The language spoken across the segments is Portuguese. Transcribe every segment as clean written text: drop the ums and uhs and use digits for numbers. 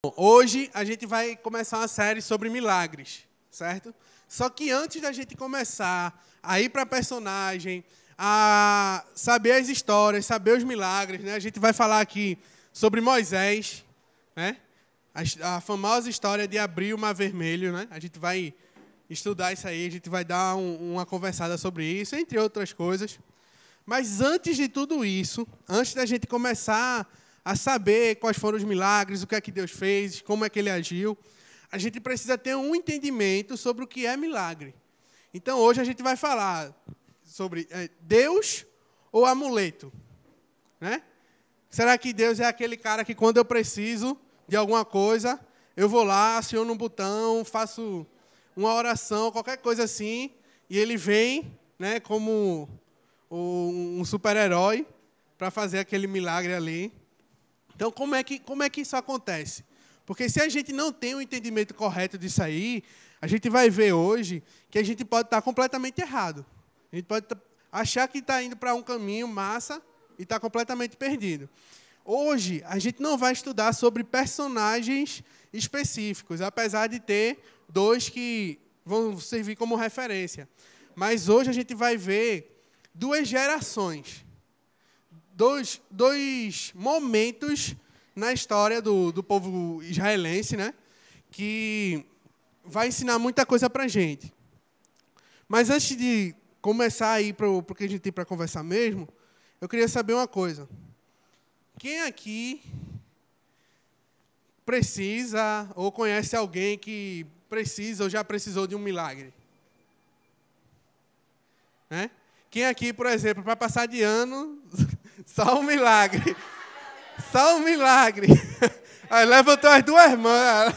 Hoje a gente vai começar uma série sobre milagres, certo? Só que antes da gente começar a ir para a personagem, a saber as histórias, saber os milagres, né? A gente vai falar aqui sobre Moisés, né? A famosa história de abrir o Mar Vermelho, né? A gente vai estudar isso aí, a gente vai dar uma conversada sobre isso, entre outras coisas. Mas antes de tudo isso, antes da gente começar a saber quais foram os milagres, o que é que Deus fez, como é que Ele agiu, a gente precisa ter um entendimento sobre o que é milagre. Então, hoje a gente vai falar sobre Deus ou amuleto, né? Será que Deus é aquele cara que, quando eu preciso de alguma coisa, eu vou lá, aciono um botão, faço uma oração, qualquer coisa assim, e Ele vem, né, como um super-herói para fazer aquele milagre ali? Então, como é que isso acontece? Porque se a gente não tem um entendimento correto disso aí, a gente vai ver hoje que a gente pode estar completamente errado. A gente pode achar que está indo para um caminho massa e está completamente perdido. Hoje, a gente não vai estudar sobre personagens específicos, apesar de ter dois que vão servir como referência. Mas hoje a gente vai ver duas gerações. Dois momentos na história do povo israelense, né, que vai ensinar muita coisa para a gente. Mas antes de começar a ir para o que a gente tem para conversar mesmo, eu queria saber uma coisa. Quem aqui precisa ou conhece alguém que precisa ou já precisou de um milagre? Né? Quem aqui, por exemplo, para passar de ano, só um milagre. Só um milagre. Aí levantou as duas mãos.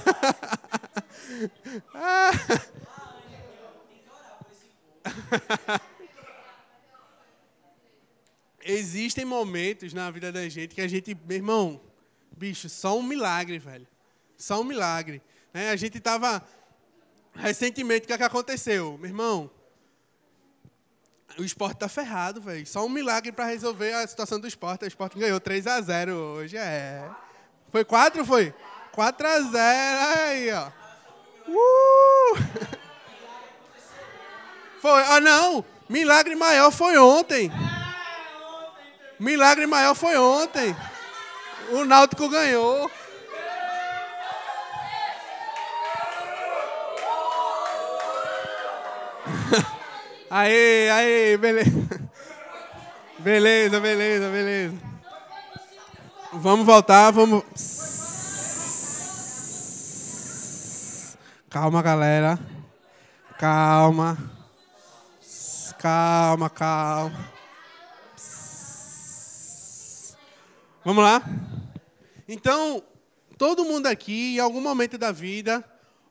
Existem momentos na vida da gente que a gente, meu irmão, bicho, só um milagre, velho. Só um milagre. A gente estava, recentemente, o que é que aconteceu? Meu irmão, o esporte tá ferrado, velho. Só um milagre para resolver a situação do esporte. O esporte ganhou 3-0 hoje, Foi 4, foi? 4-0, aí, ó. Foi, não. Milagre maior foi ontem. Milagre maior foi ontem. O Náutico ganhou. Aê, beleza. Beleza. Vamos voltar, vamos... Calma, galera. Calma. Vamos lá? Então, todo mundo aqui, em algum momento da vida,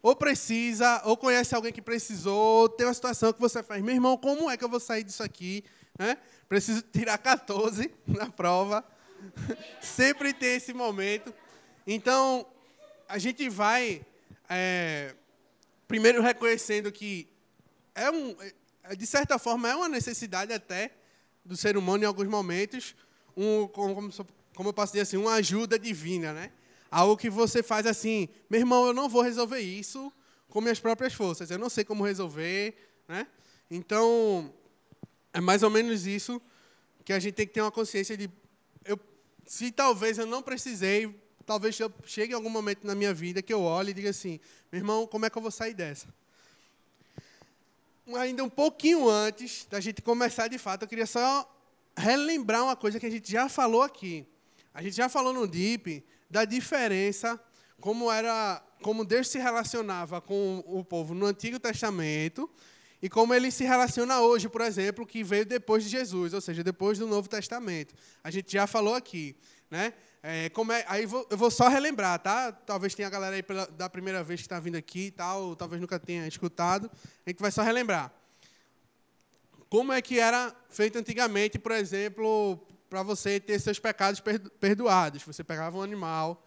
ou precisa, ou conhece alguém que precisou, ou tem uma situação que você faz, meu irmão, como é que eu vou sair disso aqui? Né? Preciso tirar 14 na prova. Sempre tem esse momento. Então, a gente vai, primeiro reconhecendo que de certa forma, é uma necessidade até do ser humano em alguns momentos, como eu posso dizer assim, uma ajuda divina, né? Algo que você faz assim, meu irmão, eu não vou resolver isso com minhas próprias forças, eu não sei como resolver, né? Então, é mais ou menos isso que a gente tem que ter uma consciência de, se talvez eu não precisei, talvez eu chegue em algum momento na minha vida que eu olhe e diga assim, meu irmão, como é que eu vou sair dessa? Ainda um pouquinho antes da gente começar de fato, eu queria só relembrar uma coisa que a gente já falou aqui. A gente já falou no DIP da diferença, como Deus se relacionava com o povo no Antigo Testamento e como ele se relaciona hoje, por exemplo, que veio depois de Jesus, ou seja, depois do Novo Testamento. A gente já falou aqui, né? Aí eu vou só relembrar, tá? Talvez tenha a galera aí da primeira vez que está vindo aqui e tal, talvez nunca tenha escutado. A gente vai só relembrar. Como é que era feito antigamente, por exemplo, para você ter seus pecados perdoados? Você pegava um animal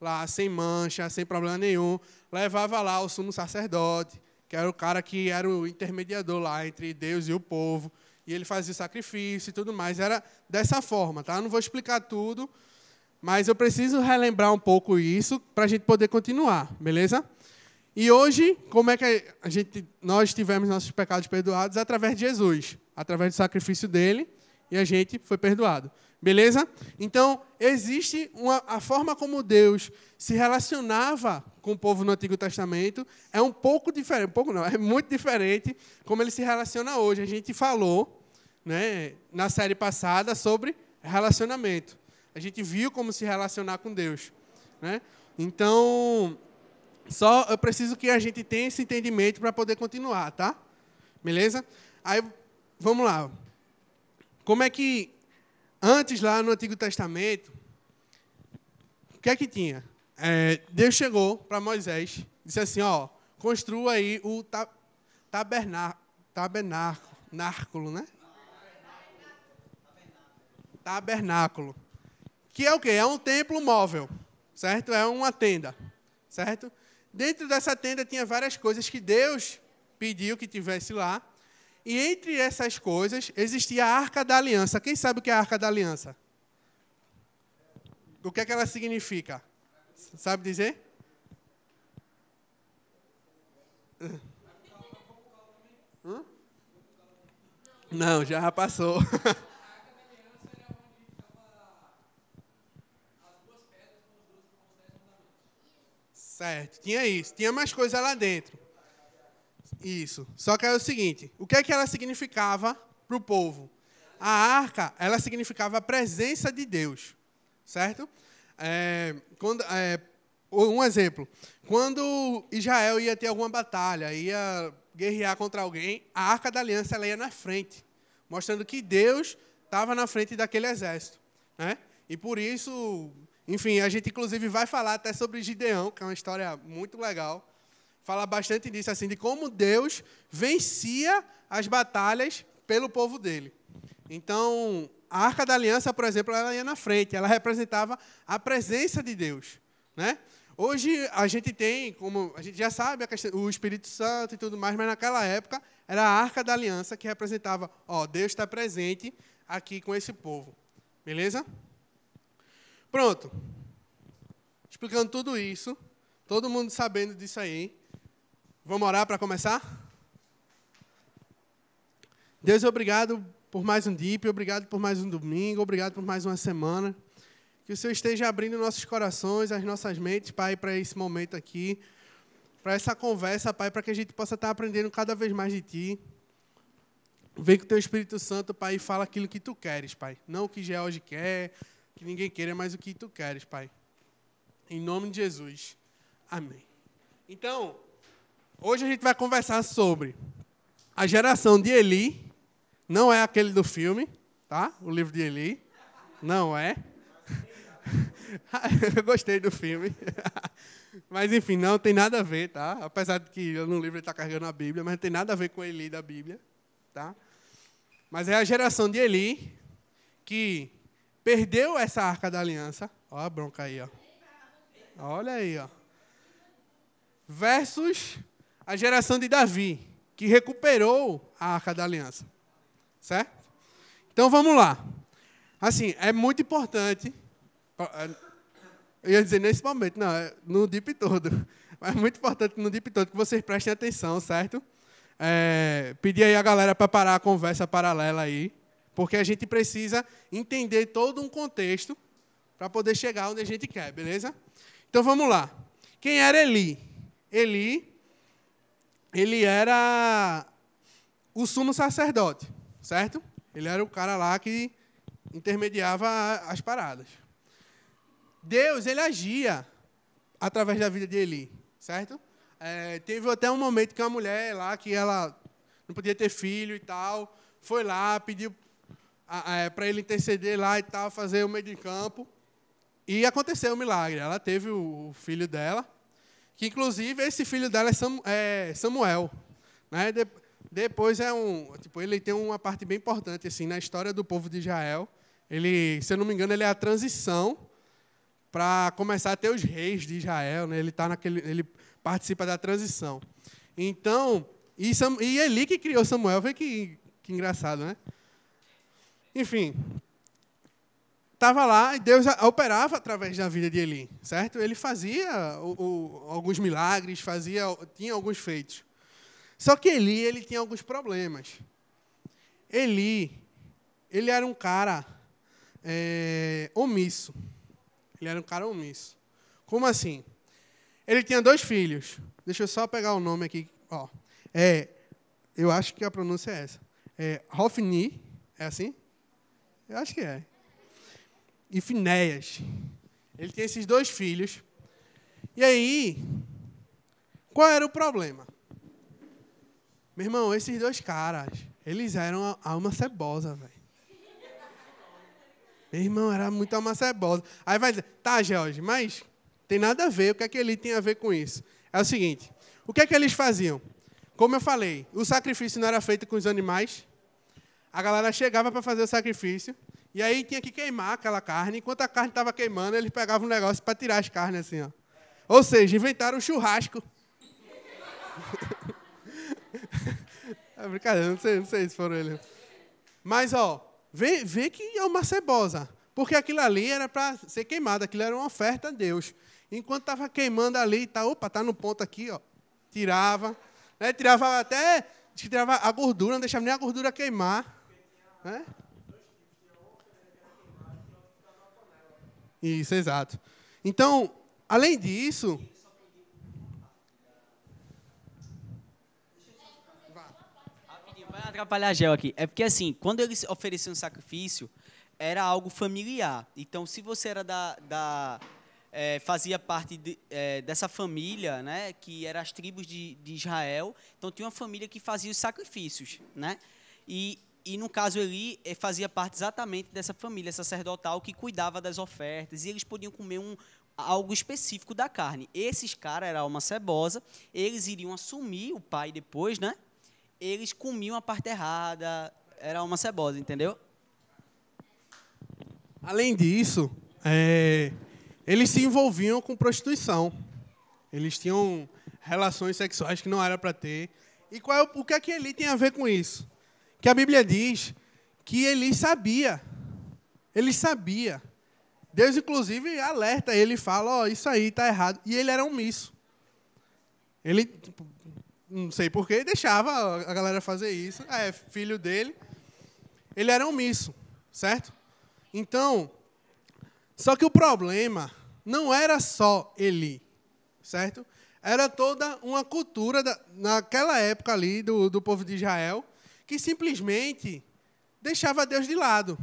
lá, sem mancha, sem problema nenhum, levava lá o sumo sacerdote, que era o cara que era o intermediador lá entre Deus e o povo, e ele fazia o sacrifício e tudo mais. Era dessa forma, tá? Eu não vou explicar tudo, mas eu preciso relembrar um pouco isso para a gente poder continuar, beleza? E hoje, como é que nós tivemos nossos pecados perdoados? Através de Jesus, através do sacrifício dele, e a gente foi perdoado. Beleza? Então, existe a forma como Deus se relacionava com o povo no Antigo Testamento, é um pouco diferente, é muito diferente como ele se relaciona hoje. A gente falou, né, na série passada sobre relacionamento. A gente viu como se relacionar com Deus, né? Então, só eu preciso que a gente tenha esse entendimento para poder continuar, tá? Beleza? Aí, vamos lá. Como é que, antes lá no Antigo Testamento, o que é que tinha? Deus chegou para Moisés, disse assim, ó, construa aí o tabernáculo, né? Tabernáculo. Que é o quê? É um templo móvel, certo? É uma tenda, certo? Dentro dessa tenda tinha várias coisas que Deus pediu que tivesse lá. E entre essas coisas existia a Arca da Aliança. Quem sabe o que é a Arca da Aliança? O que é que ela significa? Sabe dizer? Não, já passou. Certo, tinha isso. Tinha mais coisa lá dentro. Isso. Só que é o seguinte, o que é que ela significava para o povo? A arca, ela significava a presença de Deus, certo? Um exemplo, quando Israel ia ter alguma batalha, ia guerrear contra alguém, a Arca da Aliança ela ia na frente, mostrando que Deus estava na frente daquele exército, né? E por isso, enfim, a gente inclusive vai falar até sobre Gideão, que é uma história muito legal. Fala bastante disso, assim, de como Deus vencia as batalhas pelo povo dele. Então, a Arca da Aliança, por exemplo, ela ia na frente, ela representava a presença de Deus, né? Hoje a gente tem, como a gente já sabe, o Espírito Santo e tudo mais, mas naquela época era a Arca da Aliança que representava, ó, Deus está presente aqui com esse povo. Beleza? Pronto. Explicando tudo isso, todo mundo sabendo disso aí. Vamos orar para começar? Deus, obrigado por mais um DIP, obrigado por mais um domingo, obrigado por mais uma semana. Que o Senhor esteja abrindo nossos corações, as nossas mentes, Pai, para esse momento aqui, para essa conversa, Pai, para que a gente possa estar aprendendo cada vez mais de Ti. Vem com o Teu Espírito Santo, Pai, e fala aquilo que Tu queres, Pai. Não o que George quer, que ninguém queira, mas o que Tu queres, Pai. Em nome de Jesus. Amém. Então, hoje a gente vai conversar sobre a geração de Eli. Não é aquele do filme, tá? O livro de Eli. Não é. Eu gostei do filme. Mas, enfim, não tem nada a ver, tá? Apesar de que no livro ele está carregando a Bíblia, mas não tem nada a ver com Eli da Bíblia, tá? Mas é a geração de Eli que perdeu essa Arca da Aliança. Olha a bronca aí, ó. Olha aí, ó. Versus a geração de Davi, que recuperou a Arca da Aliança. Certo? Então, vamos lá. Assim, é muito importante. Eu ia dizer nesse momento, não, no DIP todo. Mas é muito importante no DIP todo que vocês prestem atenção, certo? Pedir aí a galera para parar a conversa paralela aí, porque a gente precisa entender todo um contexto para poder chegar onde a gente quer, beleza? Então, vamos lá. Quem era Eli? Eli, ele era o sumo sacerdote, certo? Ele era o cara lá que intermediava as paradas. Deus, ele agia através da vida de Eli, certo? Teve até um momento que uma mulher lá, que ela não podia ter filho e tal, foi lá, pediu para ele interceder lá e tal, fazer o meio de campo, e aconteceu um milagre. Ela teve o filho dela, que inclusive esse filho dela é Samuel, né? Depois ele tem uma parte bem importante assim na história do povo de Israel. Ele, se eu não me engano, ele é a transição para começar a ter os reis de Israel, né? Ele participa da transição. Então, e Eli que criou Samuel, vê que engraçado, né? Enfim, estava lá e Deus operava através da vida de Eli, certo? Ele fazia alguns milagres, tinha alguns feitos. Só que Eli, ele tinha alguns problemas. Eli, ele era um cara omisso. Ele era um cara omisso. Como assim? Ele tinha 2 filhos. Deixa eu só pegar o nome aqui. Ó. Eu acho que a pronúncia é essa. Hofni, é assim? Eu acho que é. E Finéias. Ele tinha esses 2 filhos. E aí, qual era o problema? Meu irmão, esses 2 caras, eles eram a alma cebosa, velho. Meu irmão, era muito alma cebosa. Aí vai dizer, tá, George, mas tem nada a ver, o que é que ele tem a ver com isso? É o seguinte, o que é que eles faziam? Como eu falei, o sacrifício não era feito com os animais, a galera chegava para fazer o sacrifício, e aí tinha que queimar aquela carne, enquanto a carne estava queimando, eles pegavam um negócio para tirar as carnes assim, ó. Ou seja, inventaram um churrasco. É brincadeira, não sei se foram eles. Mas, ó, vê que é uma cebosa. Porque aquilo ali era para ser queimado, aquilo era uma oferta a Deus. Enquanto estava queimando ali, tá no ponto aqui, ó. Tirava. Né, tirava até, tirava a gordura, não deixava nem a gordura queimar. Né? Isso, exato. Então, além disso... Vai atrapalhar a Gel aqui. É porque, assim, quando eles ofereciam sacrifício, era algo familiar. Então, se você era fazia parte dessa família, né, que eram as tribos de Israel, então tinha uma família que fazia os sacrifícios. Né? E no caso, Eli fazia parte exatamente dessa família sacerdotal que cuidava das ofertas, e eles podiam comer algo específico da carne. Esses caras eram alma cebosa, eles iriam assumir o pai depois, né? Eles comiam a parte errada, era uma cebosa, entendeu? Além disso, eles se envolviam com prostituição. Eles tinham relações sexuais que não era para ter. E o que é que Eli tem a ver com isso? Que a Bíblia diz que Eli sabia. Ele sabia. Deus, inclusive, alerta ele e fala, isso aí está errado. E ele era omisso. Ele... não sei porquê, deixava a galera fazer isso. Filho dele. Ele era omisso, certo? Então, só que o problema não era só Eli, certo? Era toda uma cultura, naquela época ali, do povo de Israel, que simplesmente deixava Deus de lado.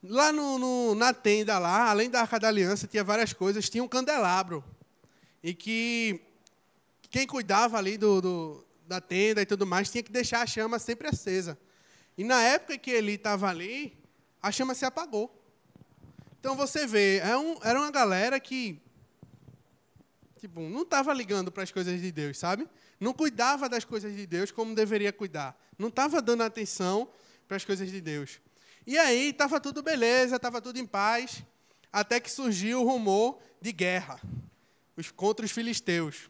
Lá na tenda, lá, além da Arca da Aliança, tinha várias coisas. Tinha um candelabro. E que... quem cuidava ali da tenda e tudo mais tinha que deixar a chama sempre acesa. E na época que ele estava ali, a chama se apagou. Então você vê, era uma galera que não estava ligando para as coisas de Deus, sabe? Não cuidava das coisas de Deus como deveria cuidar. Não estava dando atenção para as coisas de Deus. E aí estava tudo beleza, estava tudo em paz, até que surgiu o rumor de guerra contra os filisteus.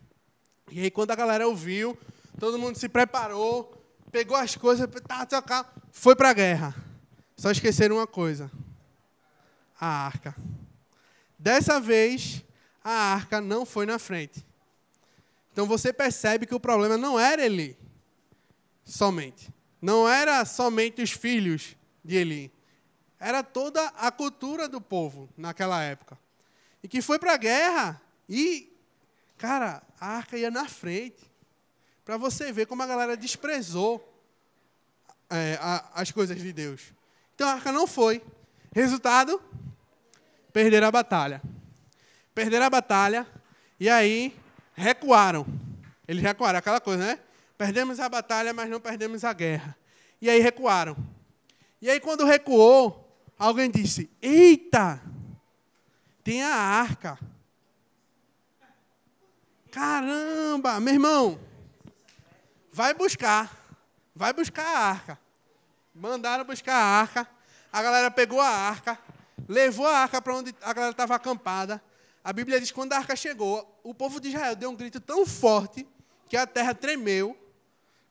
E aí, quando a galera ouviu, todo mundo se preparou, pegou as coisas, foi para a guerra. Só esqueceram uma coisa. A arca. Dessa vez, a arca não foi na frente. Então, você percebe que o problema não era Eli somente. Não era somente os filhos de Eli. Era toda a cultura do povo naquela época. E que foi para a guerra e... cara, a arca ia na frente. Para você ver como a galera desprezou as coisas de Deus. Então a arca não foi. Resultado? Perderam a batalha. Perderam a batalha e aí recuaram. Eles recuaram, aquela coisa, né? Perdemos a batalha, mas não perdemos a guerra. E aí recuaram. E aí quando recuou, alguém disse, eita, tem a arca. Caramba, meu irmão, vai buscar a arca. Mandaram buscar a arca, a galera pegou a arca, levou a arca para onde a galera estava acampada. A Bíblia diz que quando a arca chegou, o povo de Israel deu um grito tão forte que a terra tremeu.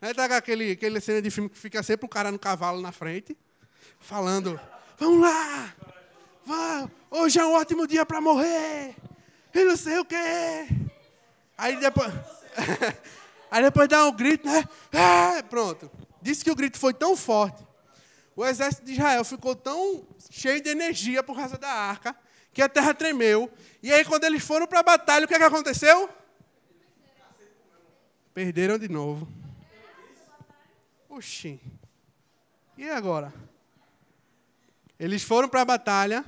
Né? Tá aquele cena de filme que fica sempre um cara no cavalo na frente, falando, vamos lá, Hoje é um ótimo dia para morrer. E não sei o quê. Aí depois... Aí depois dá um grito, né? Pronto. Disse que o grito foi tão forte. O exército de Israel ficou tão cheio de energia por causa da arca, que a terra tremeu. E aí, quando eles foram para a batalha, o que aconteceu? Perderam de novo. Oxi. E agora? Eles foram para a batalha,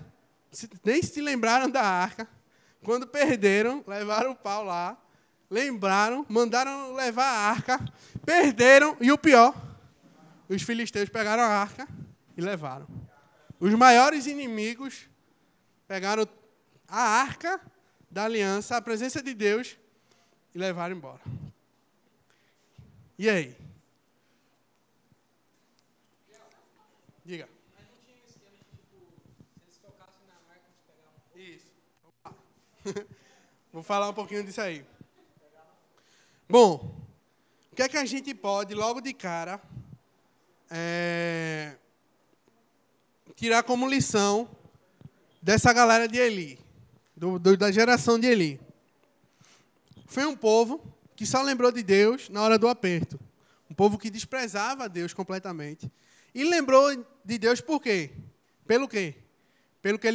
nem se lembraram da arca. Quando perderam, levaram o pau lá, lembraram, mandaram levar a arca, perderam, e o pior, os filisteus pegaram a arca e levaram. Os maiores inimigos pegaram a arca da aliança, a presença de Deus, e levaram embora. E aí? Diga. Mas não tinha um esquema de, tipo, se eles tocassem na arca, eles pegavam um pouco. Isso. Vou falar um pouquinho disso aí. Bom, o que é que a gente pode, logo de cara, tirar como lição dessa galera de Eli, da geração de Eli? Foi um povo que só lembrou de Deus na hora do aperto. Um povo que desprezava Deus completamente. E lembrou de Deus por quê? Pelo quê? Pelo que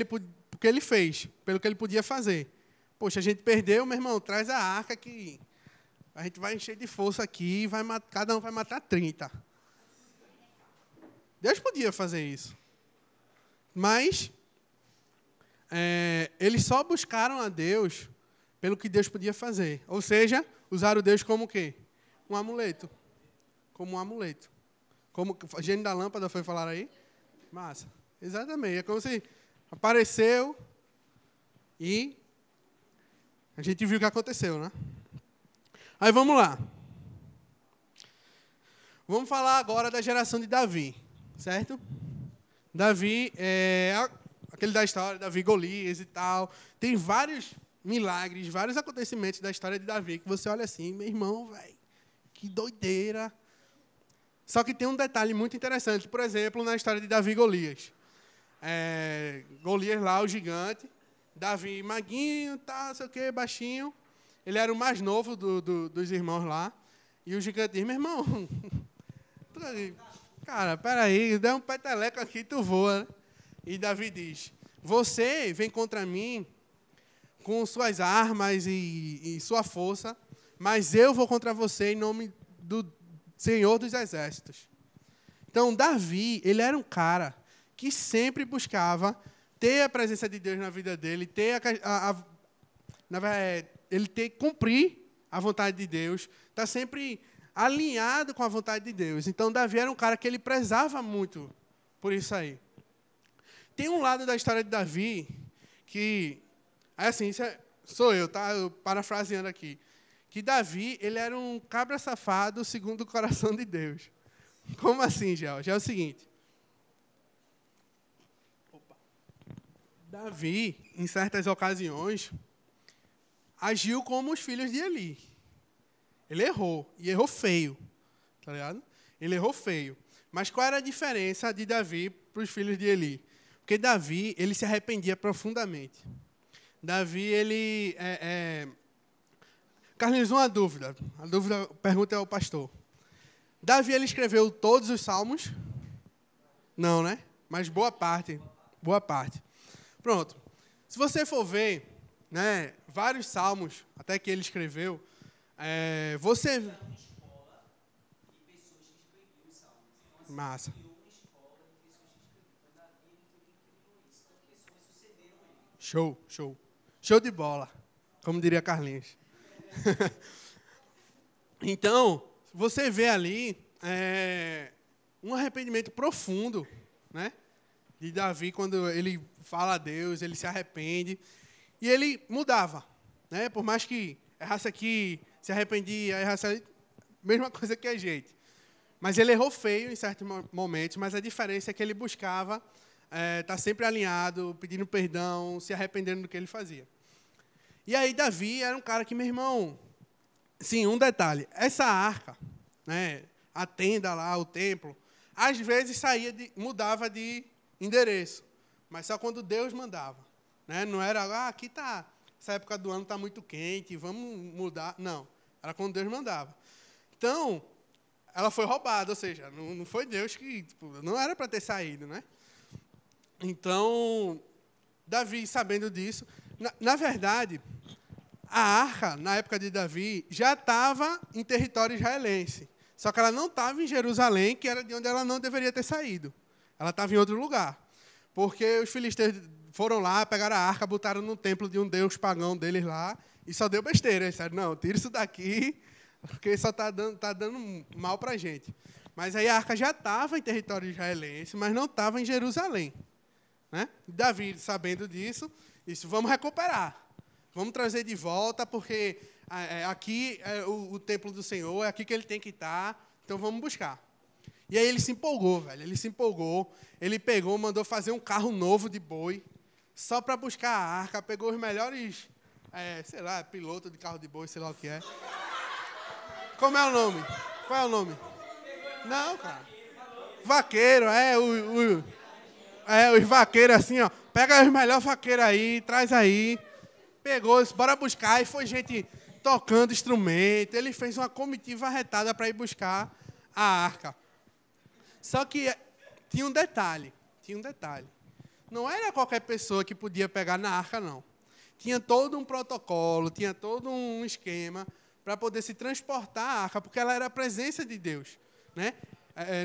ele fez, pelo que ele podia fazer. Poxa, a gente perdeu, meu irmão, traz a arca que a gente vai encher de força aqui, cada um vai matar 30. Deus podia fazer isso. Mas eles só buscaram a Deus pelo que Deus podia fazer. Ou seja, usaram Deus como o quê? Um amuleto. Como um amuleto. Como o gênio da lâmpada foi falar aí? Massa. Exatamente. É como se apareceu e a gente viu o que aconteceu, né? Aí vamos lá. Vamos falar agora da geração de Davi, certo? Davi é aquele da história, Davi e Golias e tal. Tem vários milagres, vários acontecimentos da história de Davi que você olha assim, meu irmão, velho, que doideira. Só que tem um detalhe muito interessante, por exemplo, na história de Davi e Golias. Golias lá, o gigante, Davi maguinho, tá, não sei o quê, baixinho. Ele era o mais novo dos irmãos lá. E o gigante diz, meu irmão, cara, peraí, dá um peteleco aqui, tu voa. Né? E Davi diz, você vem contra mim com suas armas e sua força, mas eu vou contra você em nome do Senhor dos Exércitos. Então, Davi, ele era um cara que sempre buscava ter a presença de Deus na vida dele, cumprir a vontade de Deus, estar sempre alinhado com a vontade de Deus. Então, Davi era um cara que ele prezava muito por isso aí. Tem um lado da história de Davi que, assim, sou eu, tá? Eu parafraseando aqui. Que Davi, ele era um cabra safado segundo o coração de Deus. Como assim, Gel? Já é o seguinte. Davi, em certas ocasiões, agiu como os filhos de Eli. Ele errou, e errou feio. Tá ligado? Ele errou feio. Mas qual era a diferença de Davi para os filhos de Eli? Porque Davi, ele se arrependia profundamente. Davi, ele... Carlinhos, uma dúvida. A pergunta é ao pastor. Davi, ele escreveu todos os salmos? Não, né? Mas boa parte. Boa parte. Pronto. Se você for ver, né, vários salmos, até que ele escreveu, você... Massa. Show, show. Show de bola, como diria Carlinhos. Então, você vê ali um arrependimento profundo, né, de Davi, quando ele fala a Deus, ele se arrepende, e ele mudava. Né, por mais que errasse aqui, se arrependia, errasse ali, mesma coisa que a gente. Mas ele errou feio em certos momentos, mas a diferença é que ele buscava estar sempre alinhado, pedindo perdão, se arrependendo do que ele fazia. E aí Davi era um cara que, meu irmão... Sim, um detalhe. Essa arca, né, a tenda lá, o templo, às vezes mudava de endereço. mas só quando Deus mandava. Né? Não era, aqui tá, essa época do ano está muito quente, vamos mudar. Não, era quando Deus mandava. Então, ela foi roubada, ou seja, não foi Deus que... Tipo, não era para ter saído, né? Então, Davi, sabendo disso... Na verdade, a arca, na época de Davi, já estava em território israelense. Só que ela não estava em Jerusalém, que era de onde ela não deveria ter saído. Ela estava em outro lugar. Porque os filisteus foram lá, pegaram a arca, botaram no templo de um deus pagão deles lá, e só deu besteira. Eles disseram, não, tira isso daqui, porque só está dando mal para a gente. Mas aí a arca já estava em território israelense, mas não estava em Jerusalém. Né? Davi, sabendo disso, disse, vamos recuperar. Vamos trazer de volta, porque aqui é o templo do Senhor, é aqui que ele tem que estar, então vamos buscar. E aí ele se empolgou, velho. Ele se empolgou, ele pegou, mandou fazer um carro novo de boi, só para buscar a arca, pegou os melhores, sei lá, piloto de carro de boi, sei lá o que é. Como é o nome? Qual é o nome? Não, cara. Vaqueiro, os vaqueiros assim, ó. Pega os melhores vaqueiros aí, traz aí. Pegou, bora buscar. E foi gente tocando instrumento. Ele fez uma comitiva arretada para ir buscar a arca. Só que tinha um detalhe. Não era qualquer pessoa que podia pegar na arca, não. Tinha todo um protocolo, tinha todo um esquema para poder se transportar a arca, porque ela era a presença de Deus. Né?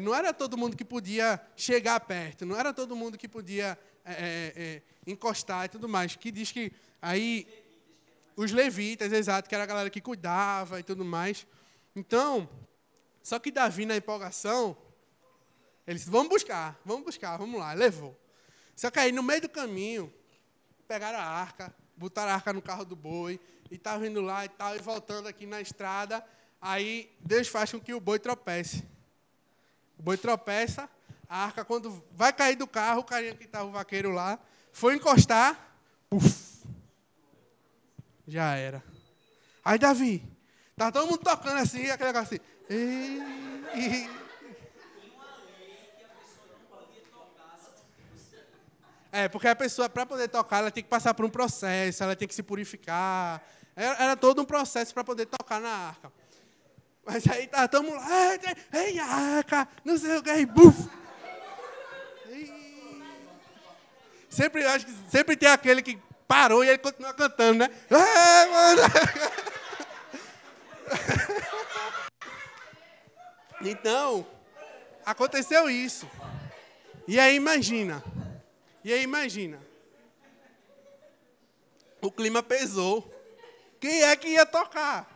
Não era todo mundo que podia chegar perto, não era todo mundo que podia encostar e tudo mais. Que diz que aí os levitas, exato, que era a galera que cuidava e tudo mais. Então, só que Davi, na empolgação, ele disse, vamos buscar, vamos lá, levou. Só que aí, no meio do caminho, pegaram a arca, botaram a arca no carro do boi, e estavam indo lá e tal, e voltando aqui na estrada, aí Deus faz com que o boi tropece. O boi tropeça, a arca, quando vai cair do carro, o carinha que estava o vaqueiro lá, foi encostar, puf, já era. Aí Davi, tá todo mundo tocando assim, aquele negócio assim. Porque a pessoa, para poder tocar, ela tem que passar por um processo, ela tem que se purificar. Era todo um processo para poder tocar na arca. Mas aí tá todo mundo lá, ei, arca, não sei o que, buf. Sempre tem aquele que parou e ele continua cantando, né? Então, aconteceu isso. E aí imagina. O clima pesou. Quem é que ia tocar?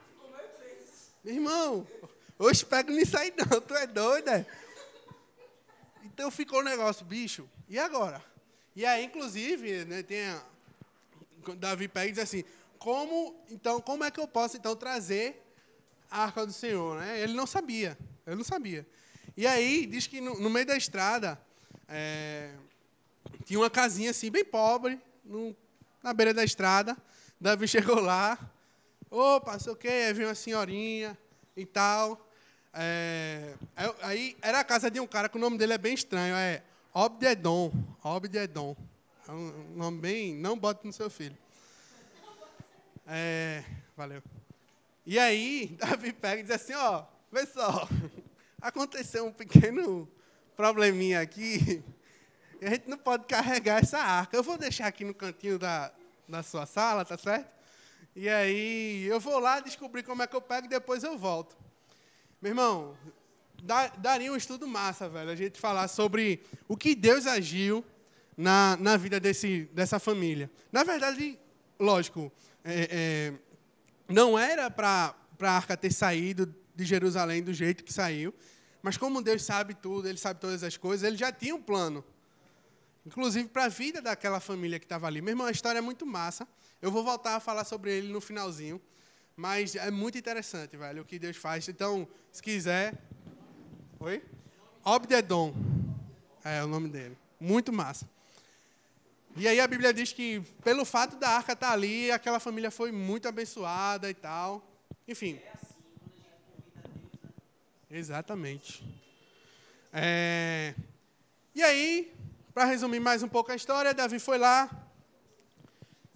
Meu irmão, hoje pego nisso aí não, tu é doido, é? Então ficou o negócio, bicho, e agora? E aí, inclusive, né, Davi pega e diz assim, como é que eu posso, então, trazer a arca do Senhor? Né? Ele não sabia. E aí, diz que no meio da estrada, tinha uma casinha assim, bem pobre, na beira da estrada. Davi chegou lá, opa, sei o quê, aí veio uma senhorinha e tal. Aí era a casa de um cara que o nome dele é bem estranho, Obed-edom. É um nome bem... Não bote no seu filho. Valeu. E aí, Davi pega e diz assim, ó, vê só, aconteceu um pequeno probleminha aqui, e a gente não pode carregar essa arca. Eu vou deixar aqui no cantinho da sua sala, tá certo? E aí, eu vou lá descobrir como é que eu pego e depois eu volto. Meu irmão, daria um estudo massa, velho, a gente falar sobre o que Deus agiu na vida dessa família. Na verdade, lógico, não era para a arca ter saído de Jerusalém do jeito que saiu, mas como Deus sabe tudo, Ele sabe todas as coisas, Ele já tinha um plano. Inclusive para a vida daquela família que estava ali. Meu irmão, a história é muito massa. Eu vou voltar a falar sobre ele no finalzinho. Mas é muito interessante, velho, o que Deus faz. Então, se quiser... Oi? Obed-edom. É o nome dele. Muito massa. E aí a Bíblia diz que, pelo fato da arca estar ali, aquela família foi muito abençoada e tal. Enfim. É assim, quando a gente convida a Deus, né? Exatamente. E aí, para resumir mais um pouco a história, Davi foi lá,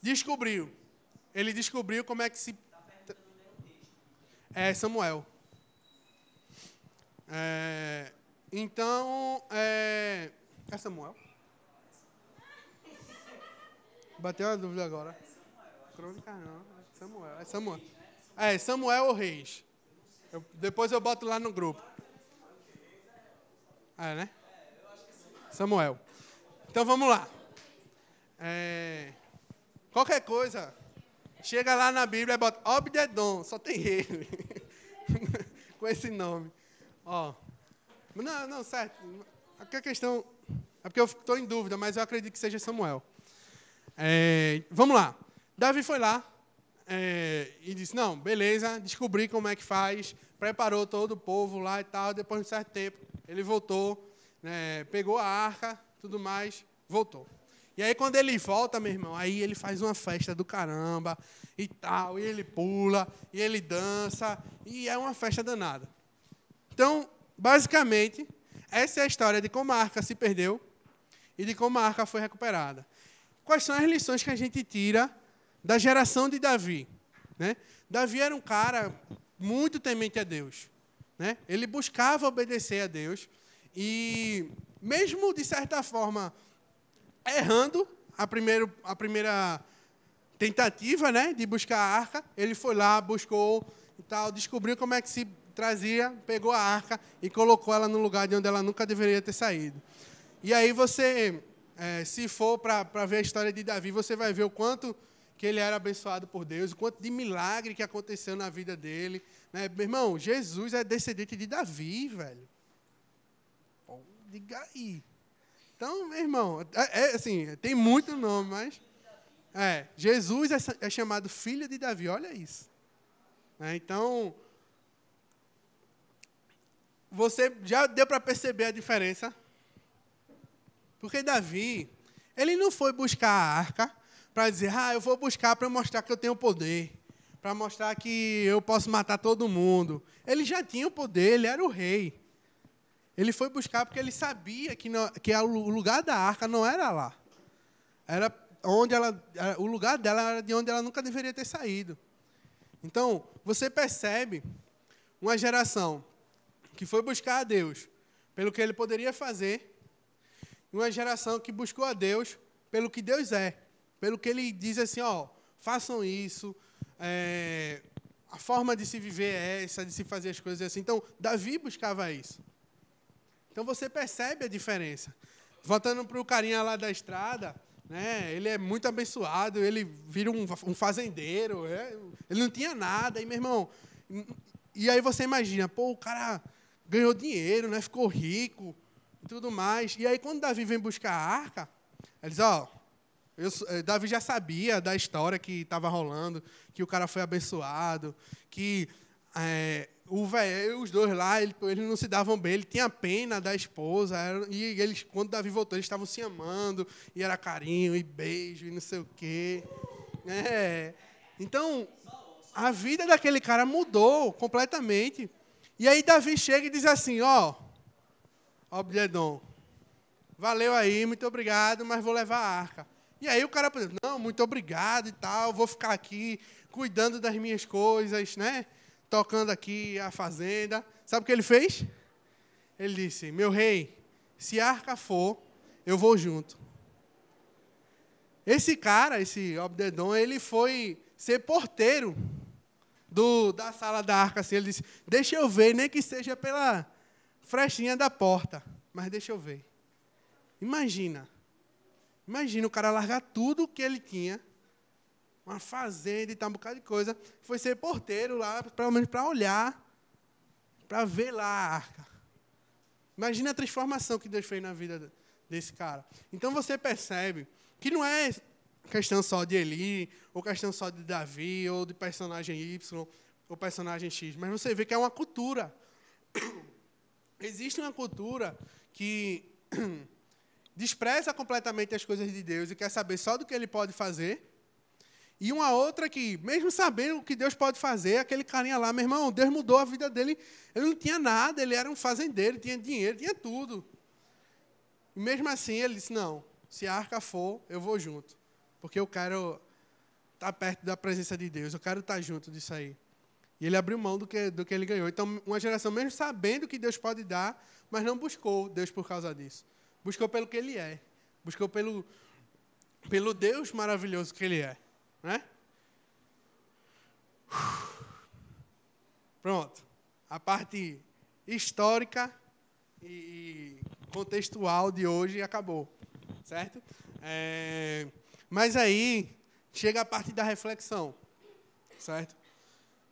descobriu. Ele descobriu como é que se... É Samuel. Então, é Samuel? Bateu uma dúvida agora. Crônica não, Samuel. É Samuel. É Samuel ou Reis? Depois eu boto lá no grupo. Né? Samuel. Então vamos lá. Qualquer coisa, chega lá na Bíblia e bota Obed-edom, só tem ele. Com esse nome. Ó. Não, certo. Aqui a questão... É porque eu estou em dúvida, mas eu acredito que seja Samuel. Vamos lá. Davi foi lá e disse, não, beleza, descobri como é que faz, preparou todo o povo lá e tal, depois de um certo tempo, ele voltou, pegou a arca, tudo mais, voltou. E aí, quando ele volta, meu irmão, aí ele faz uma festa do caramba e tal, e ele pula, e ele dança, e é uma festa danada. Então, basicamente, essa é a história de como a arca se perdeu e de como a arca foi recuperada. Quais são as lições que a gente tira da geração de Davi? Né? Davi era um cara muito temente a Deus. Né? Ele buscava obedecer a Deus e, mesmo de certa forma, errando a primeira tentativa, né, de buscar a arca, ele foi lá, buscou e tal, descobriu como é que se trazia, pegou a arca e colocou ela no lugar de onde ela nunca deveria ter saído. E aí você, se for para ver a história de Davi, você vai ver o quanto que ele era abençoado por Deus, o quanto de milagre que aconteceu na vida dele. Né? Meu irmão, Jesus é descendente de Davi, velho. Pô, diga aí. Então, meu irmão, assim, tem muito nome, mas... Jesus é chamado filho de Davi, olha isso. Então, você já deu para perceber a diferença? Porque Davi, ele não foi buscar a arca para dizer, eu vou buscar para mostrar que eu tenho poder, para mostrar que eu posso matar todo mundo. Ele já tinha o poder, ele era o rei. Ele foi buscar porque ele sabia que o lugar da arca não era lá. Era o lugar dela era de onde ela nunca deveria ter saído. Então, você percebe uma geração que foi buscar a Deus pelo que ele poderia fazer, e uma geração que buscou a Deus pelo que Deus é, pelo que ele diz assim, façam isso, a forma de se viver é essa, de se fazer as coisas assim. Então, Davi buscava isso. Então, você percebe a diferença. Voltando para o carinha lá da estrada, né, ele é muito abençoado, ele vira um fazendeiro, ele não tinha nada, e, meu irmão, e aí você imagina, o cara ganhou dinheiro, né, ficou rico e tudo mais. E aí, quando Davi vem buscar a arca, ele diz, Davi já sabia da história que estava rolando, que o cara foi abençoado, que os dois lá, eles não se davam bem, ele tinha pena da esposa, e eles, quando Davi voltou, eles estavam se amando, e era carinho, e beijo, e não sei o quê. Então, a vida daquele cara mudou completamente. E aí Davi chega e diz assim, Obed-edom, valeu aí, muito obrigado, mas vou levar a arca. E aí o cara diz, não, muito obrigado e tal, vou ficar aqui cuidando das minhas coisas, né? Tocando aqui a fazenda. Sabe o que ele fez? Ele disse, meu rei, se a arca for, eu vou junto. Esse cara, esse Obed-edom, ele foi ser porteiro da sala da arca. Assim. Ele disse, deixa eu ver, nem que seja pela frestinha da porta, mas deixa eu ver. Imagina o cara largar tudo que ele tinha, uma fazenda e tal, um bocado de coisa, foi ser porteiro lá, pelo menos para olhar, para ver lá a arca. Imagina a transformação que Deus fez na vida desse cara. Então você percebe que não é questão só de Eli, ou questão só de Davi, ou de personagem Y, ou personagem X, mas você vê que é uma cultura. Existe uma cultura que despreza completamente as coisas de Deus e quer saber só do que Ele pode fazer. E uma outra que, mesmo sabendo o que Deus pode fazer, aquele carinha lá, meu irmão, Deus mudou a vida dele. Ele não tinha nada, ele era um fazendeiro, tinha dinheiro, tinha tudo. E mesmo assim, ele disse, não, se a arca for, eu vou junto. Porque eu quero estar perto da presença de Deus, eu quero estar junto disso aí. E ele abriu mão do que ele ganhou. Então, uma geração mesmo sabendo que Deus pode dar, mas não buscou Deus por causa disso. Buscou pelo que ele é. Buscou pelo Deus maravilhoso que ele é. Né? Pronto. A parte histórica e contextual de hoje acabou. Certo? Mas aí chega a parte da reflexão. Certo?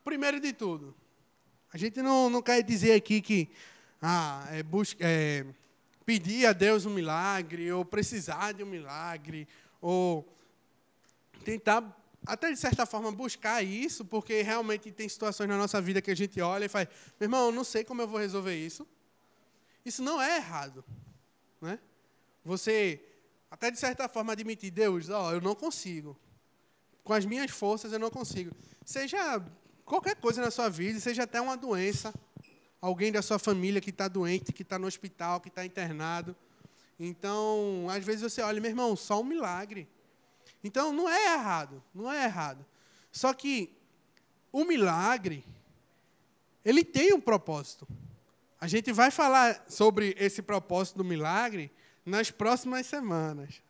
Primeiro de tudo, a gente não quer dizer aqui que pedir a Deus um milagre, ou precisar de um milagre, ou tentar, até de certa forma, buscar isso, porque realmente tem situações na nossa vida que a gente olha e faz, meu irmão, eu não sei como eu vou resolver isso. Isso não é errado. Né? Você, até de certa forma, admitir, Deus, eu não consigo. Com as minhas forças eu não consigo. Seja qualquer coisa na sua vida, seja até uma doença, alguém da sua família que está doente, que está no hospital, que está internado. Então, às vezes você olha, meu irmão, só um milagre. Então, não é errado, não é errado. Só que o milagre, ele tem um propósito. A gente vai falar sobre esse propósito do milagre nas próximas semanas.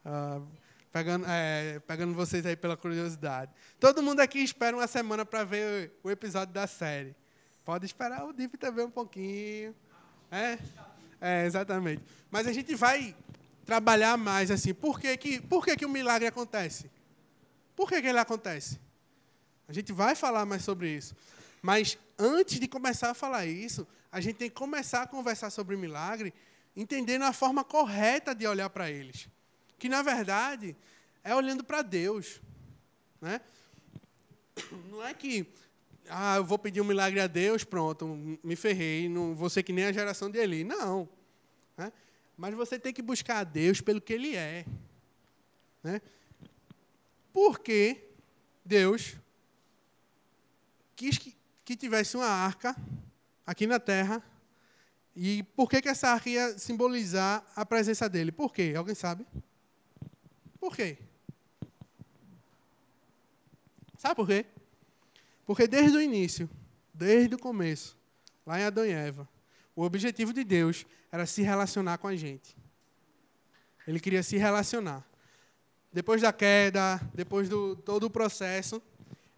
Pegando vocês aí pela curiosidade. Todo mundo aqui espera uma semana para ver o episódio da série. Pode esperar o Dip também um pouquinho. Exatamente. Mas a gente vai trabalhar mais assim. Por que o milagre acontece? Por que ele acontece? A gente vai falar mais sobre isso. Mas antes de começar a falar isso, a gente tem que começar a conversar sobre o milagre, entendendo a forma correta de olhar para eles. Que, na verdade, é olhando para Deus. Né? Não é que, eu vou pedir um milagre a Deus, pronto, me ferrei, não vou ser que nem a geração de Eli. Não. Né? Mas você tem que buscar a Deus pelo que Ele é. Né? Porque Deus quis que tivesse uma arca aqui na terra. E por que essa arca ia simbolizar a presença dele? Por quê? Alguém sabe? Por quê? Sabe por quê? Porque desde o início, desde o começo, lá em Adão e Eva, o objetivo de Deus era se relacionar com a gente. Ele queria se relacionar. Depois da queda, depois do todo o processo,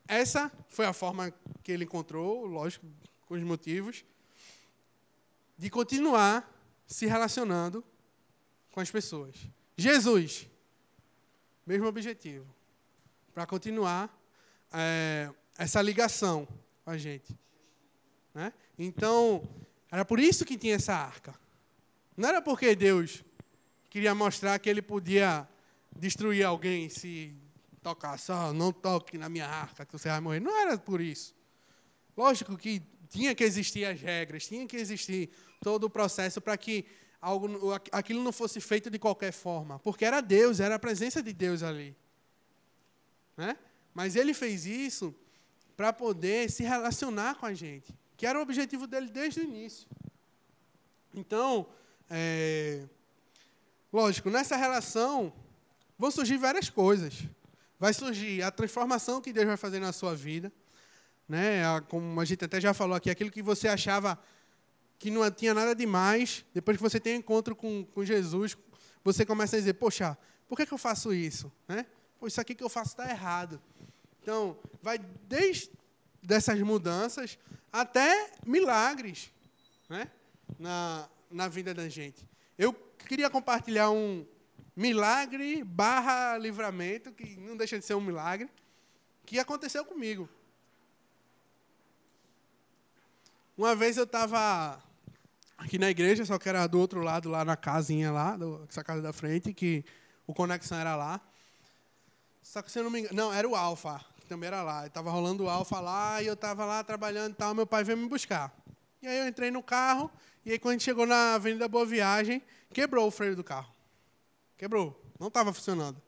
essa foi a forma que ele encontrou, lógico, com os motivos, de continuar se relacionando com as pessoas. Jesus, mesmo objetivo, para continuar essa ligação com a gente. Né? Então, era por isso que tinha essa arca. Não era porque Deus queria mostrar que ele podia destruir alguém se tocasse, não toque na minha arca, que você vai morrer. Não era por isso. Lógico que tinha que existir as regras, tinha que existir todo o processo para que aquilo não fosse feito de qualquer forma. Porque era Deus, era a presença de Deus ali. Né? Mas ele fez isso para poder se relacionar com a gente, que era o objetivo dele desde o início. Então, lógico, nessa relação vão surgir várias coisas. Vai surgir a transformação que Deus vai fazer na sua vida. Né? Como a gente até já falou aqui, aquilo que você achava que não tinha nada demais, depois que você tem um encontro com Jesus, você começa a dizer, poxa, por que eu faço isso? Né? Pô, isso aqui que eu faço está errado. Então, vai desde dessas mudanças até milagres, né? na vida da gente. Eu queria compartilhar um milagre / livramento, que não deixa de ser um milagre, que aconteceu comigo. Uma vez eu estava aqui na igreja, só que era do outro lado, lá na casinha lá, essa casa da frente, que o Conexão era lá. Só que, se eu não me engano, não, era o Alfa, que também era lá. Estava rolando o Alfa lá, e eu estava lá trabalhando e tal, meu pai veio me buscar. E aí eu entrei no carro, e aí quando a gente chegou na Avenida Boa Viagem, quebrou o freio do carro. Quebrou, não estava funcionando.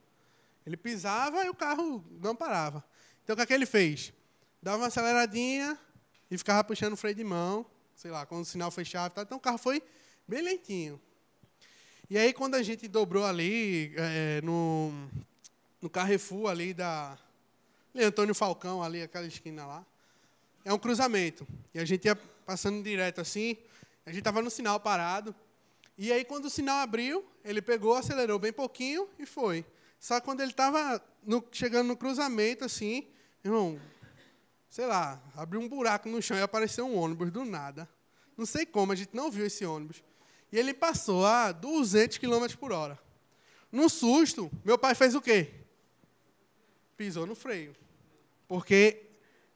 Ele pisava e o carro não parava. Então, o que ele fez? Dava uma aceleradinha e ficava puxando o freio de mão, sei lá, quando o sinal fechava. Então, o carro foi bem lentinho. E aí, quando a gente dobrou ali, no Carrefour ali Antônio Falcão, ali, aquela esquina lá, é um cruzamento. E a gente ia passando direto assim, a gente estava no sinal parado. E aí, quando o sinal abriu, ele pegou, acelerou bem pouquinho e foi. Só que quando ele estava chegando no cruzamento, assim, irmão, sei lá, abriu um buraco no chão e apareceu um ônibus do nada. Não sei como, a gente não viu esse ônibus. E ele passou a 200 km por hora. No susto, meu pai fez o quê? Pisou no freio. Porque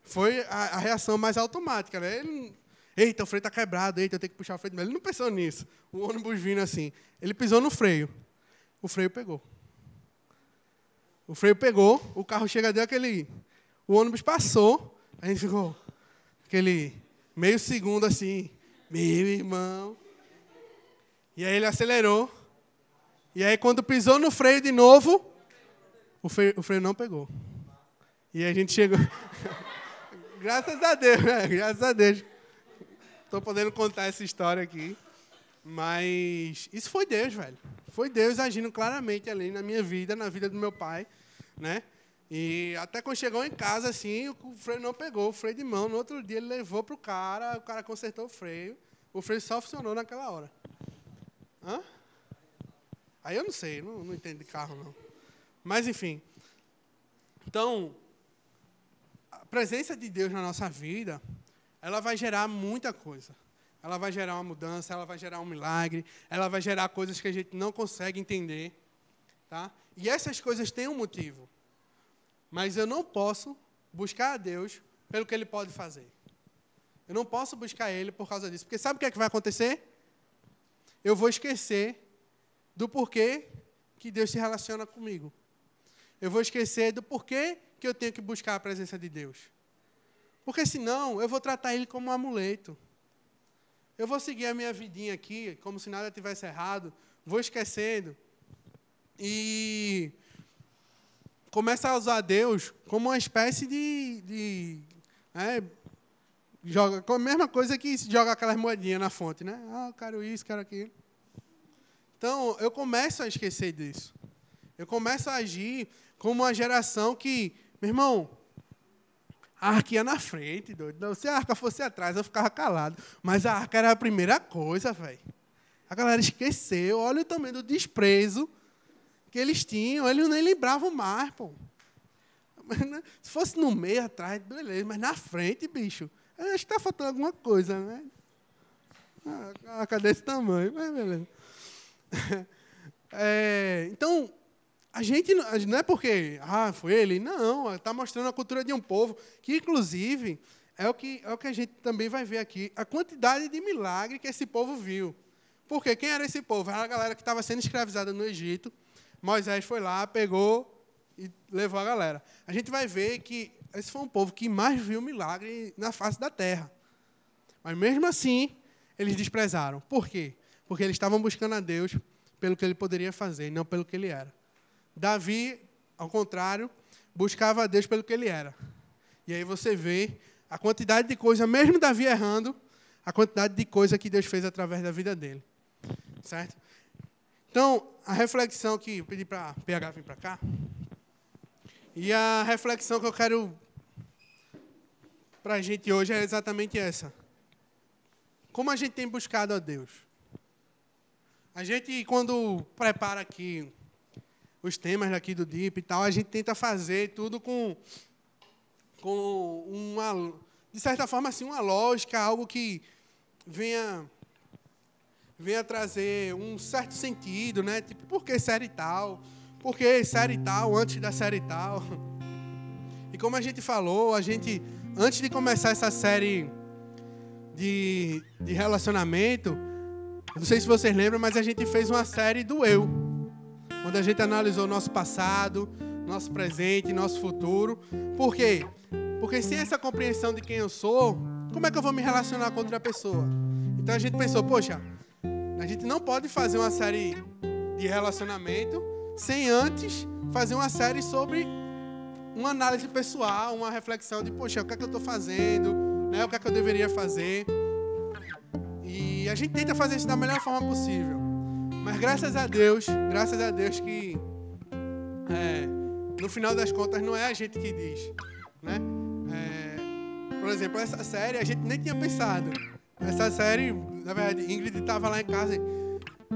foi a reação mais automática, né? Ele, eita, o freio está quebrado, eita, eu tenho que puxar o freio. Mas ele não pensou nisso. O ônibus vindo assim. Ele pisou no freio. O freio pegou. O freio pegou, o carro chega, deu aquele... O ônibus passou, a gente ficou aquele meio segundo assim, meu irmão. E aí ele acelerou. E aí quando pisou no freio de novo, o freio não pegou. E a gente chegou... Graças a Deus, né? Graças a Deus. Estou podendo contar essa história aqui. Mas isso foi Deus, velho. Foi Deus agindo claramente ali na minha vida, na vida do meu pai, né? E até quando chegou em casa, assim, o freio não pegou, o freio de mão. No outro dia ele levou para o cara consertou o freio só funcionou naquela hora. Hã? Aí eu não sei, não entendo de carro, não. Mas, enfim. Então, a presença de Deus na nossa vida, ela vai gerar muita coisa. Ela vai gerar uma mudança, ela vai gerar um milagre, ela vai gerar coisas que a gente não consegue entender. Tá? E essas coisas têm um motivo. Mas eu não posso buscar a Deus pelo que Ele pode fazer. Eu não posso buscar Ele por causa disso. Porque sabe o que é que vai acontecer? Eu vou esquecer do porquê que Deus se relaciona comigo. Eu vou esquecer do porquê que eu tenho que buscar a presença de Deus. Porque senão eu vou tratar Ele como um amuleto. Eu vou seguir a minha vidinha aqui, como se nada tivesse errado, vou esquecendo. E começa a usar Deus como uma espécie joga, com a mesma coisa que joga aquelas moedinhas na fonte, né? Ah, eu quero isso, quero aquilo. Então, eu começo a esquecer disso. Eu começo a agir como uma geração que, meu irmão, a arca ia na frente, doido. Se a arca fosse atrás, eu ficava calado. Mas a arca era a primeira coisa, velho. A galera esqueceu. Olha o tamanho do desprezo que eles tinham. Eles nem lembravam mais, pô. Se fosse no meio, atrás, beleza. Mas na frente, bicho, acho que está faltando alguma coisa, né? A arca desse tamanho, mas beleza. Então... A gente não é porque, foi ele, não, está mostrando a cultura de um povo, que, inclusive, é o que a gente também vai ver aqui, a quantidade de milagre que esse povo viu. Porque quem era esse povo? Era a galera que estava sendo escravizada no Egito. Moisés foi lá, pegou e levou a galera. A gente vai ver que esse foi um povo que mais viu milagre na face da terra. Mas, mesmo assim, eles desprezaram. Por quê? Porque eles estavam buscando a Deus pelo que ele poderia fazer, e não pelo que ele era. Davi, ao contrário, buscava a Deus pelo que ele era. E aí você vê a quantidade de coisa, mesmo Davi errando, a quantidade de coisa que Deus fez através da vida dele. Certo? Então, a reflexão que eu pedi para a PH vir para cá, e a reflexão que eu quero para a gente hoje é exatamente essa. Como a gente tem buscado a Deus? A gente, quando prepara aqui os temas daqui do DIP e tal, a gente tenta fazer tudo com uma, de certa forma, assim, uma lógica, algo que venha trazer um certo sentido, né? Tipo, por que série tal? Por que série tal antes da série tal? E como a gente falou, antes de começar essa série de relacionamento, não sei se vocês lembram, mas a gente fez uma série do eu, onde a gente analisou nosso passado, nosso presente, nosso futuro. Por quê? Porque sem essa compreensão de quem eu sou, como é que eu vou me relacionar com outra pessoa? Então a gente pensou, poxa, a gente não pode fazer uma série de relacionamento sem antes fazer uma série sobre uma análise pessoal, uma reflexão de, poxa, o que é que eu estou fazendo, né? O que é que eu deveria fazer. E a gente tenta fazer isso da melhor forma possível. Mas graças a Deus que no final das contas não é a gente que diz, né? Por exemplo, essa série a gente nem tinha pensado. Essa série, na verdade, Ingrid estava lá em casa e,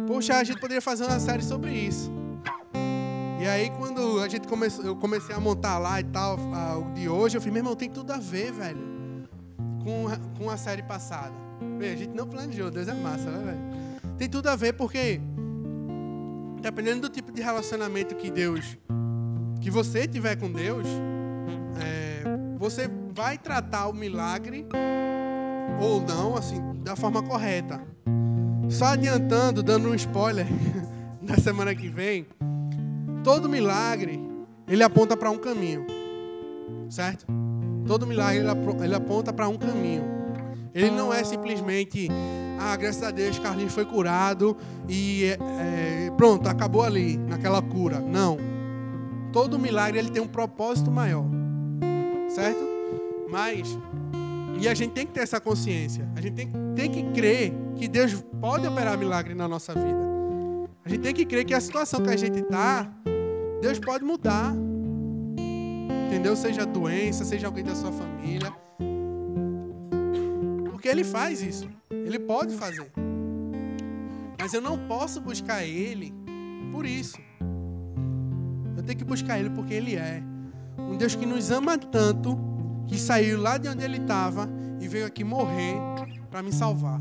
poxa, a gente poderia fazer uma série sobre isso. E aí quando eu comecei a montar lá e tal, o de hoje, eu falei, meu irmão, tem tudo a ver, velho, com a série passada. Bem, a gente não planejou, Deus é massa, né, velho? Tem tudo a ver porque, dependendo do tipo de relacionamento que você tiver com Deus, você vai tratar o milagre ou não, assim, da forma correta. Só adiantando, dando um spoiler da semana que vem, todo milagre, ele aponta para um caminho, certo? Todo milagre, ele aponta para um caminho. Ele não é simplesmente, graças a Deus, Carlinhos foi curado e pronto, acabou ali, naquela cura. Não. Todo milagre, ele tem um propósito maior, certo? E a gente tem que ter essa consciência. A gente tem que crer que Deus pode operar milagre na nossa vida. A gente tem que crer que a situação que a gente está, Deus pode mudar. Entendeu? Seja doença, seja alguém da sua família. Porque Ele faz isso. Ele pode fazer. Mas eu não posso buscar Ele por isso. Eu tenho que buscar Ele porque Ele é um Deus que nos ama tanto, que saiu lá de onde Ele estava e veio aqui morrer para me salvar.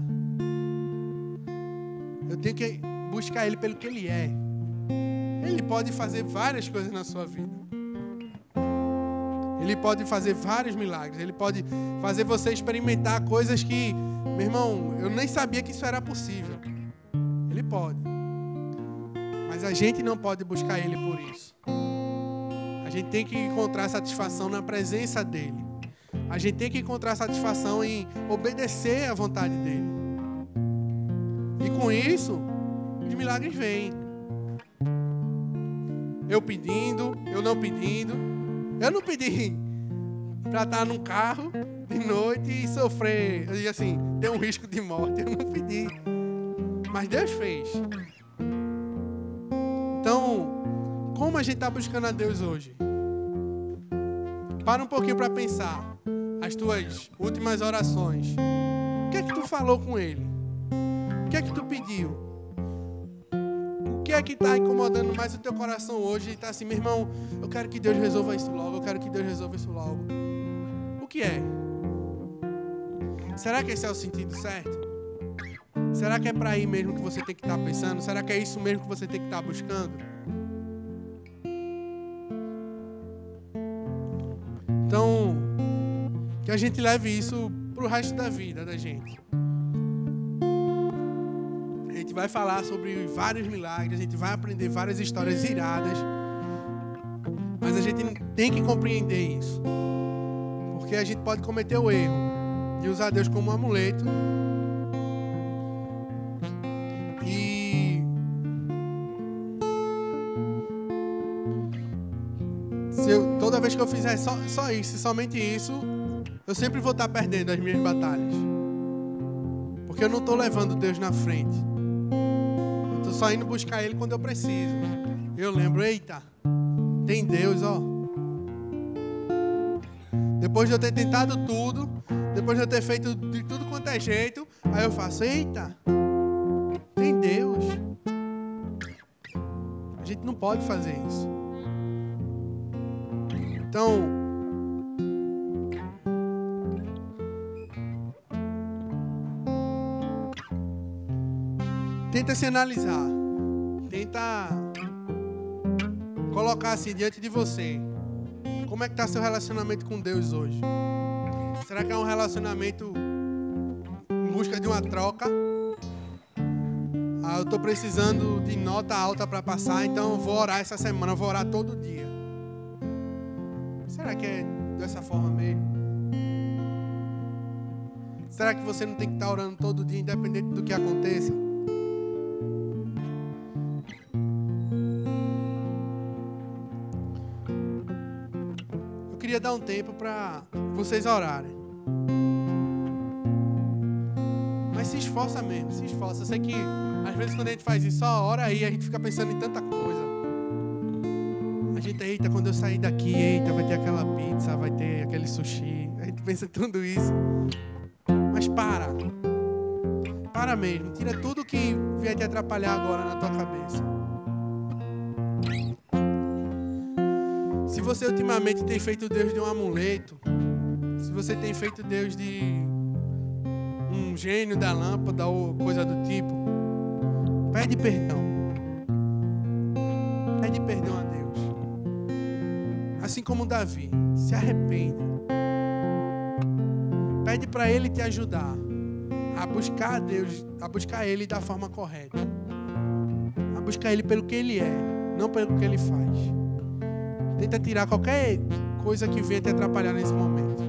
Eu tenho que buscar Ele pelo que Ele é. Ele pode fazer várias coisas na sua vida. Ele pode fazer vários milagres. Ele pode fazer você experimentar coisas que, meu irmão, eu nem sabia que isso era possível. Ele pode. Mas a gente não pode buscar Ele por isso. A gente tem que encontrar satisfação na presença dEle. A gente tem que encontrar satisfação em obedecer à vontade dEle. E com isso, os milagres vêm. Eu pedindo, eu não pedindo. Eu não pedi para estar num carro de noite e sofrer, e assim, ter um risco de morte. Eu não pedi. Mas Deus fez. Então, como a gente está buscando a Deus hoje? Para um pouquinho para pensar. As tuas últimas orações. O que é que tu falou com Ele? O que é que tu pediu? O que é que está incomodando mais o teu coração hoje? E está assim, meu irmão, eu quero que Deus resolva isso logo. Eu quero que Deus resolva isso logo. O que é? Será que esse é o sentido certo? Será que é para aí mesmo que você tem que estar pensando? Será que é isso mesmo que você tem que estar buscando? Então, que a gente leve isso para o resto da vida da gente. A gente vai falar sobre vários milagres, a gente vai aprender várias histórias iradas, mas a gente tem que compreender isso. Porque a gente pode cometer o erro de usar Deus como um amuleto e toda vez que eu fizer só isso, somente isso, eu sempre vou estar perdendo as minhas batalhas. Porque eu não estou levando Deus na frente. Eu estou só indo buscar Ele quando eu preciso. Eu lembro, eita, tem Deus, ó. Depois de eu ter tentado tudo, depois de eu ter feito de tudo quanto é jeito, aí eu faço, eita, tem Deus. A gente não pode fazer isso. Então, tenta se analisar. Tenta colocar assim diante de você. Como é que está seu relacionamento com Deus hoje? Será que é um relacionamento em busca de uma troca? Eu estou precisando de nota alta para passar, então eu vou orar essa semana, eu vou orar todo dia. Será que é dessa forma mesmo? Será que você não tem que estar orando todo dia, independente do que aconteça? Eu queria dar um tempo para vocês orarem. Mas se esforça mesmo, se esforça. Eu sei que Às vezes quando a gente faz isso, só ora aí, a gente fica pensando em tanta coisa. A gente, eita, quando eu sair daqui, eita, vai ter aquela pizza, vai ter aquele sushi. A gente pensa em tudo isso. Mas para mesmo. Tira tudo que vier te atrapalhar agora na tua cabeça. Se você ultimamente tem feito Deus de um amuleto, se você tem feito Deus de um gênio da lâmpada ou coisa do tipo, pede perdão. Pede perdão a Deus. Assim como Davi, se arrepende. Pede para Ele te ajudar a buscar a Deus, a buscar Ele da forma correta. A buscar Ele pelo que Ele é, não pelo que Ele faz. Tenta tirar qualquer coisa que venha te atrapalhar nesse momento.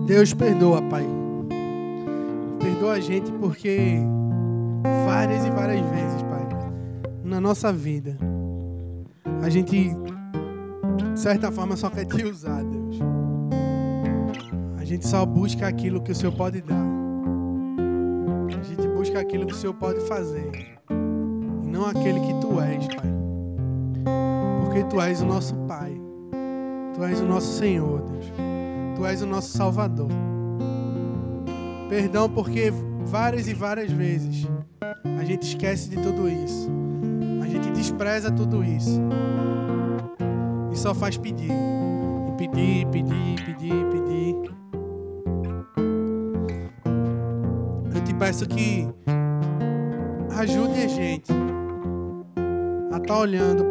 Deus perdoa, Pai. Perdoa a gente porque várias e várias vezes, Pai, na nossa vida, a gente, de certa forma, só quer te usar, Deus. A gente só busca aquilo que o Senhor pode dar. A gente busca aquilo que o Senhor pode fazer. E não aquele que Tu és, Pai. Porque Tu és o nosso Pai. Tu és o nosso Senhor, Deus. Tu és o nosso Salvador. Perdão porque várias e várias vezes a gente esquece de tudo isso. A gente despreza tudo isso. E só faz pedir. E pedir, pedir, pedir, pedir. Eu te peço que ajude a gente a estar olhando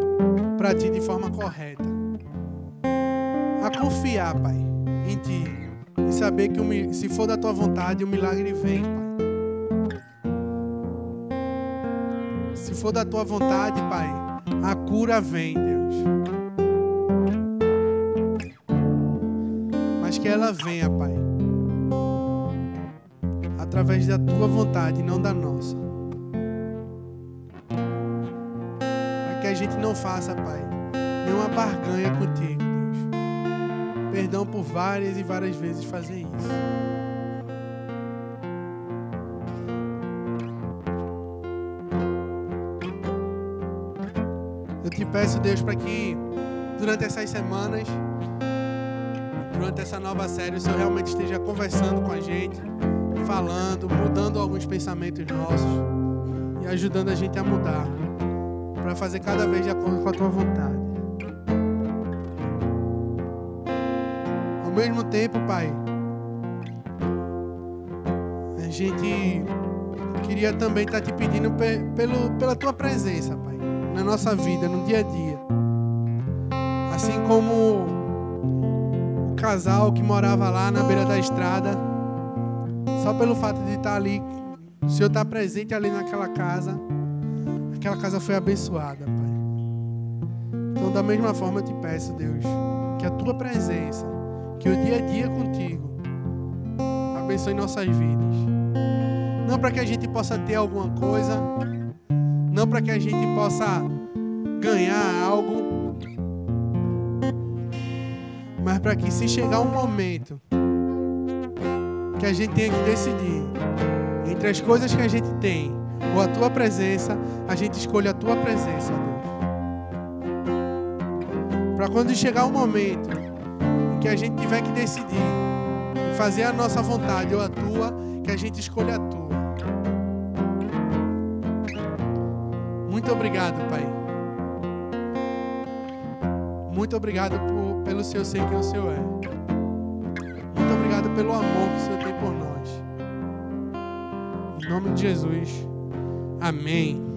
para Ti de forma correta. A confiar, Pai, em Ti, e saber que se for da Tua vontade, o milagre vem, Pai. Se for da Tua vontade, Pai, a cura vem, Deus. Mas que ela venha, Pai, através da Tua vontade e não da nossa. Para que a gente não faça, Pai, nenhuma barganha contigo, Deus. Perdão por várias e várias vezes fazer isso. Eu te peço, Deus, para que durante essas semanas, durante essa nova série, o Senhor realmente esteja conversando com a gente, falando, mudando alguns pensamentos nossos e ajudando a gente a mudar, para fazer cada vez de acordo com a Tua vontade. Ao mesmo tempo, Pai, a gente queria também estar te pedindo pela Tua presença, Pai, na nossa vida, no dia a dia. Assim como o casal que morava lá na beira da estrada, só pelo fato de estar ali, o Senhor estar presente ali naquela casa, aquela casa foi abençoada, Pai. Então, da mesma forma, eu te peço, Deus, que a Tua presença, que o dia a dia contigo abençoe nossas vidas. Não para que a gente possa ter alguma coisa, não para que a gente possa ganhar algo, mas para que, se chegar um momento que a gente tenha que decidir entre as coisas que a gente tem ou a Tua presença, a gente escolha a Tua presença, Deus. Para quando chegar um momento que a gente tiver que decidir fazer a nossa vontade ou a Tua, que a gente escolha a Tua. Muito obrigado, Pai. Muito obrigado pelo Senhor ser quem o Senhor é. Muito obrigado pelo amor que o Senhor tem por nós. Em nome de Jesus. Amém.